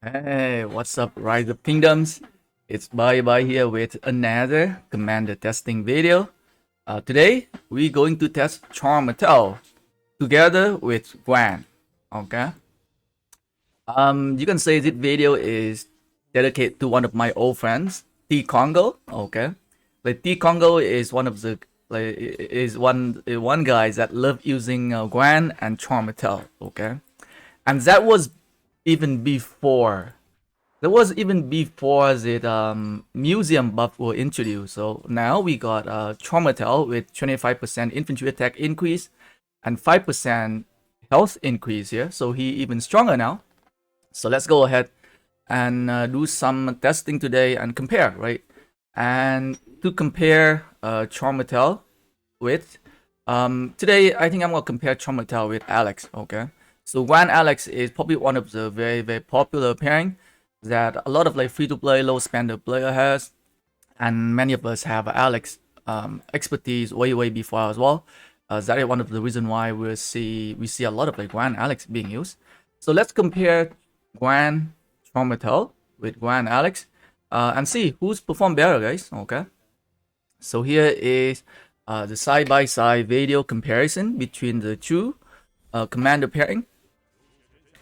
Hey, what's up, Rise of Kingdoms? It's Bye here with another commander testing video. Today, we're going to test Charmatel together with Guan. Okay. You can say this video is dedicated to one of my old friends, T Congo. Okay. Like T Congo is one of the one guy that love using Guan and Charmatel. Okay. And that was even before the museum buff were introduced. So now we got Traumatel with 25% infantry attack increase and 5% health increase here. So he even stronger now. So let's go ahead and do some testing today and compare, right? And to compare Traumatel with today, I think I'm gonna compare Traumatel with Alex. Okay, so Guan Alex is probably one of the very popular pairing that a lot of like free-to-play low spender player has, and many of us have Alex expertise way before as well. That is one of the reason why we see a lot of like Guan Alex being used. So let's compare Guan Traumatel with Guan Alex and see who's performed better, guys. Okay, so here is the side-by-side video comparison between the two commander pairing.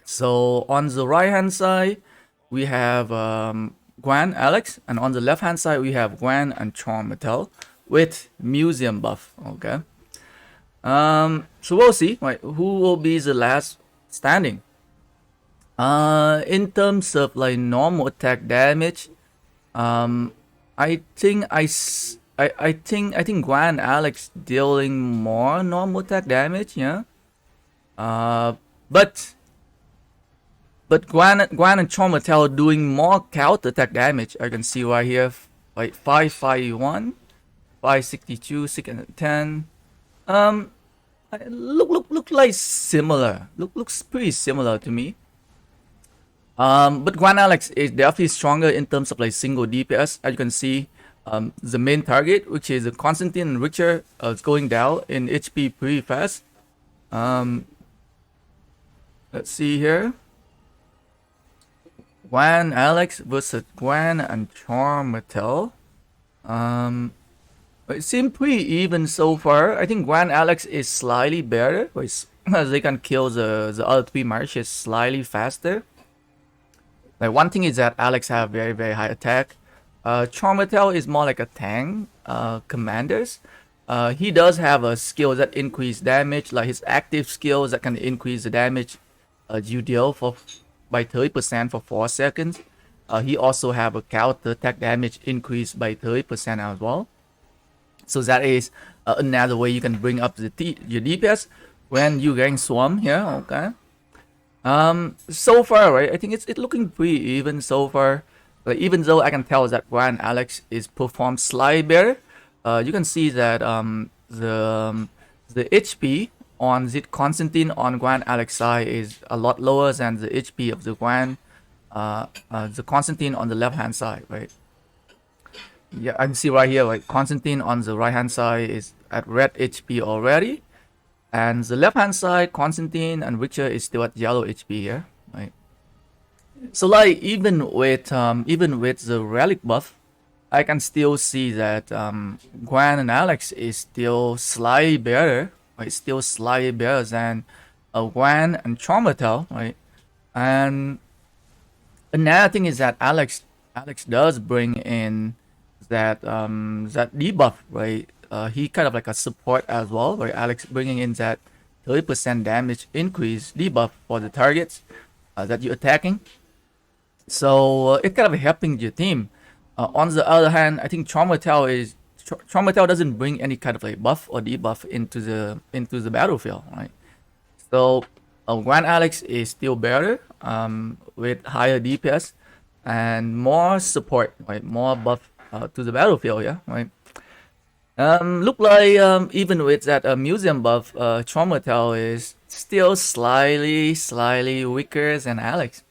So on the right hand side, we have Guan Alex, and on the left hand side, we have Guan and Charmatel with museum buff. Okay. So we'll see, right, who will be the last standing. In terms of like normal attack damage, I think Guan Alex dealing more normal attack damage, yeah. But Guan and Charmatel doing more counter attack damage. I can see right here, like 551, 562, 610. Look like similar. Looks pretty similar to me. But Guan Alex is definitely stronger in terms of like single DPS. As you can see, the main target, which is Constantine and Richard, is going down in HP pretty fast. Let's see here. Guan Alex versus Guan and Charmatel. It seems pretty even so far. I think Guan Alex is slightly better, as they can kill the other three marches slightly faster. Like one thing is that Alex have very high attack. Charmatel is more like a tank commanders. He does have a skill that increase damage, like his active skills that can increase the damage you deal by 30% for 4 seconds. He also have a counter attack damage increase by 30% as well. So that is another way you can bring up your DPS when you getting swarm here. Okay. So far, right, I think it's looking pretty even so far. Like, even though I can tell that Guan Alex is performed slightly better, you can see that the HP on the Constantine on Guan Alex side is a lot lower than the HP of the Constantine on the left hand side, right? Yeah, I can see right here, like Constantine on the right hand side is at red HP already, and the left hand side, Constantine and Richard is still at yellow HP here, right? So like even with the relic buff, I can still see that Guan and Alex is still slightly better, right? Still slightly better than Guan and Charmatel, right? And another thing is that Alex does bring in that debuff, right? He kind of like a support as well, right? Alex bringing in that 30% damage increase debuff for the targets that you're attacking. So it's kind of helping your team. On the other hand, I think Charmatel doesn't bring any kind of like buff or debuff into the battlefield, right? So Guan Alex is still better with higher DPS and more support, right? More buff to the battlefield, yeah, right? Look like even with that museum buff, Charmatel is still slightly weaker than Alex,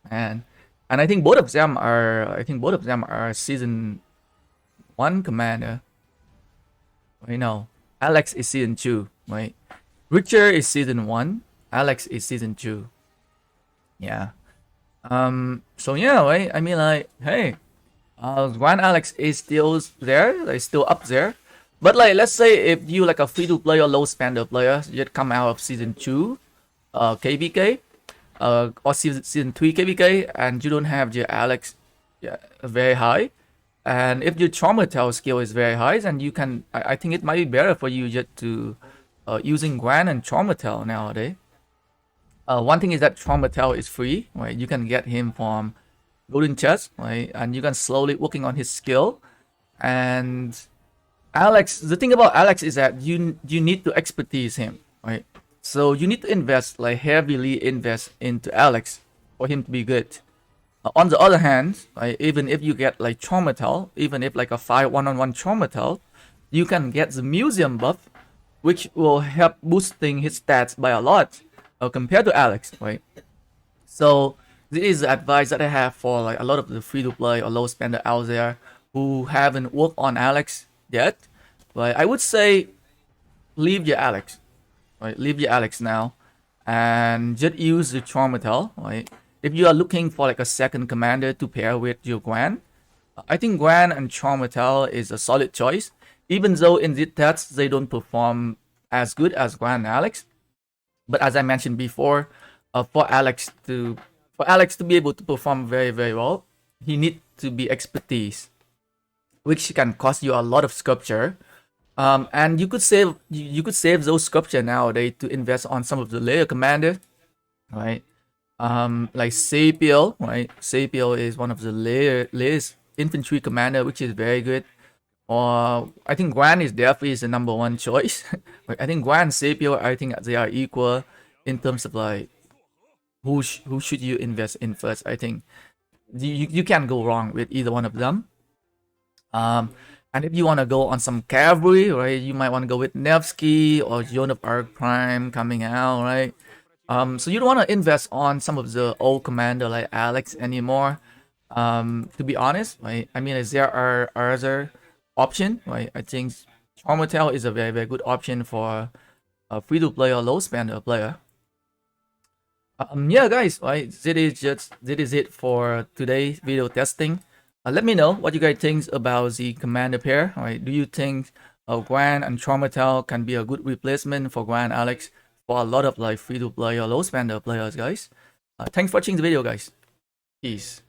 and I think both of them are season 1 commander. You know, Alex is season 2, right? Richard is season 1, Alex is season 2. Yeah. So yeah, right? I mean, like, hey, Guan Alex is still there, like still up there. But like, let's say if you like a free-to-play or low spender player, you just come out of season 2, KvK, or season 3 KvK, and you don't have your Alex, yeah, very high. And if your Traumatel skill is very high, then you can, I think it might be better for you just to using Guan and Traumatel nowadays. One thing is that Traumatel is free, right? You can get him from golden chest, right? And you can slowly working on his skill. And Alex, the thing about Alex is that you need to expertise him, right? So you need to invest, like heavily invest into Alex for him to be good. On the other hand, right, even if you get like Traumatel, even if like a 5 1-on-1 Traumatel, you can get the museum buff, which will help boosting his stats by a lot compared to Alex, right? So this is the advice that I have for like a lot of the free to play or low spender out there who haven't worked on Alex yet. But I would say leave your Alex, right? Leave your Alex now, and just use the Traumatel, right? If you are looking for like a second commander to pair with your Guan, I think Guan and Traumatel is a solid choice. Even though in the tests they don't perform as good as Guan and Alex, but as I mentioned before, for Alex to be able to perform very well, he need to be expertise, which can cost you a lot of sculpture. And you could save those sculpture nowadays to invest on some of the layer commander, right? Like Sapiel, right? Sapiel is one of the layers infantry commander, which is very good. Or I think Guan is definitely the number one choice. Like, I think Guan and Sapiel, I think they are equal in terms of like who should you invest in first. I think you can't go wrong with either one of them. And if you want to go on some cavalry, right, you might want to go with Nevsky or Joan of Arc Prime coming out, right? So you don't want to invest on some of the old commander like Alex anymore. To be honest, right? I mean, there are other option, right? I think Traumatel is a very good option for a free to play or low spender player. Yeah, guys, right? That is it for today's video testing. Let me know what you guys think about the commander pair. Right? Do you think Guan and Traumatel can be a good replacement for Guan and Alex for a lot of like free to play or low spender players, guys? Thanks for watching the video, guys. Peace.